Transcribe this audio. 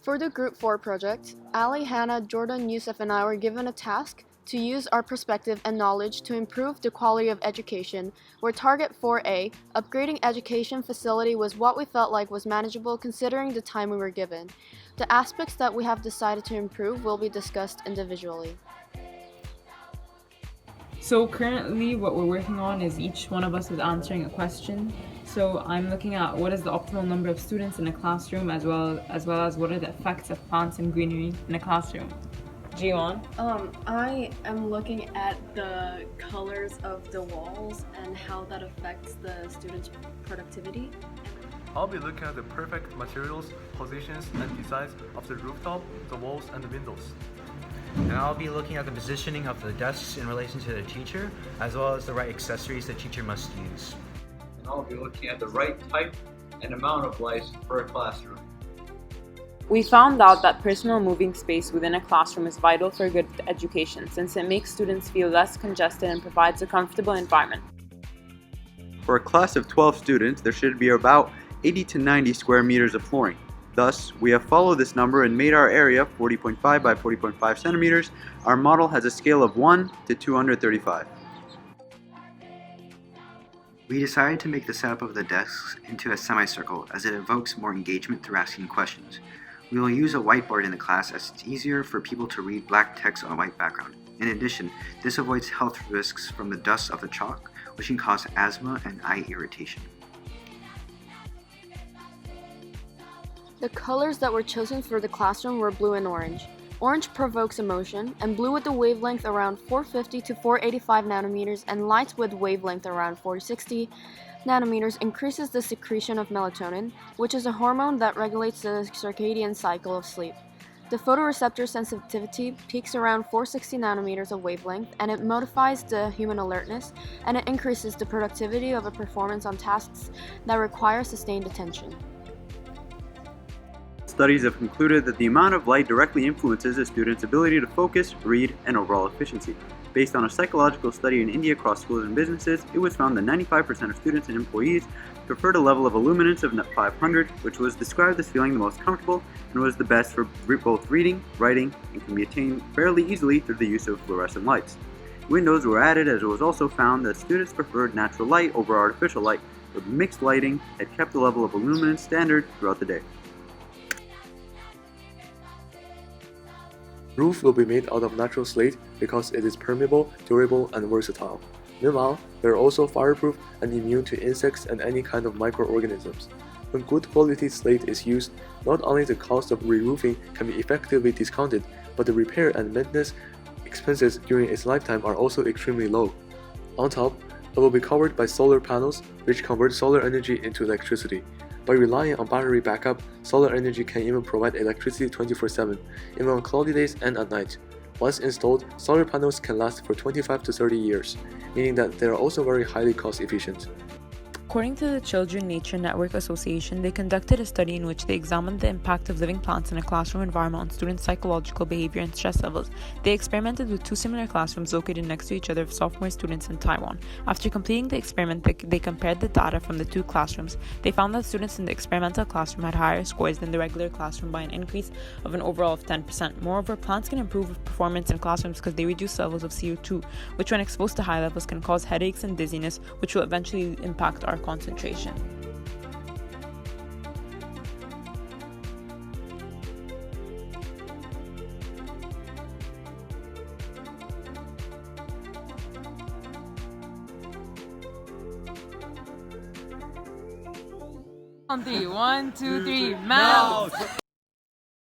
For the Group 4 project, Ali, Hannah, Jordan, Yusuf, and I were given a task to use our perspective and knowledge to improve the quality of education, where Target 4A, upgrading education facility, was what we felt like was manageable considering the time we were given. The aspects that we have decided to improve will be discussed individually. So currently what we're working on is each one of us is answering a question. So I'm looking at what is the optimal number of students in a classroom as well as what are the effects of plants and greenery in a classroom. Jiwon? I am looking at the colors of the walls and how that affects the students' productivity. I'll be looking at the perfect materials, positions, and designs of the rooftop, the walls, and the windows. And I'll be looking at the positioning of the desks in relation to the teacher, as well as the right accessories the teacher must use. And I'll be looking at the right type and amount of lights for a classroom. We found out that personal moving space within a classroom is vital for good education, since it makes students feel less congested and provides a comfortable environment. For a class of 12 students, there should be about 80 to 90 square meters of flooring. Thus, we have followed this number and made our area 40.5 by 40.5 centimeters. Our model has a scale of 1 to 235. We decided to make the setup of the desks into a semicircle as it evokes more engagement through asking questions. We will use a whiteboard in the class as it's easier for people to read black text on a white background. In addition, this avoids health risks from the dust of the chalk, which can cause asthma and eye irritation. The colors that were chosen for the classroom were blue and orange. Orange provokes emotion, and blue with a wavelength around 450 to 485 nanometers and light with wavelength around 460 nanometers increases the secretion of melatonin, which is a hormone that regulates the circadian cycle of sleep. The photoreceptor sensitivity peaks around 460 nanometers of wavelength, and it modifies the human alertness, and it increases the productivity of a performance on tasks that require sustained attention. Studies have concluded that the amount of light directly influences a student's ability to focus, read, and overall efficiency. Based on a psychological study in India across schools and businesses, it was found that 95% of students and employees preferred a level of illuminance of 500, which was described as feeling the most comfortable and was the best for both reading, writing, and can be attained fairly easily through the use of fluorescent lights. Windows were added as it was also found that students preferred natural light over artificial light, but mixed lighting had kept the level of illuminance standard throughout the day. Roof will be made out of natural slate because it is permeable, durable, and versatile. Meanwhile, they are also fireproof and immune to insects and any kind of microorganisms. When good quality slate is used, not only the cost of re-roofing can be effectively discounted, but the repair and maintenance expenses during its lifetime are also extremely low. On top, it will be covered by solar panels, which convert solar energy into electricity. By relying on battery backup, solar energy can even provide electricity 24/7, even on cloudy days and at night. Once installed, solar panels can last for 25 to 30 years, meaning that they are also very highly cost efficient. According to the Children Nature Network Association, they conducted a study in which they examined the impact of living plants in a classroom environment on students' psychological behavior and stress levels. They experimented with two similar classrooms located next to each other of sophomore students in Taiwan. After completing the experiment, they compared the data from the two classrooms. They found that students in the experimental classroom had higher scores than the regular classroom by an increase of an overall of 10%. Moreover, plants can improve performance in classrooms because they reduce levels of CO2, which when exposed to high levels can cause headaches and dizziness, which will eventually impact our concentration. On three, 1, 2, 3, mouse!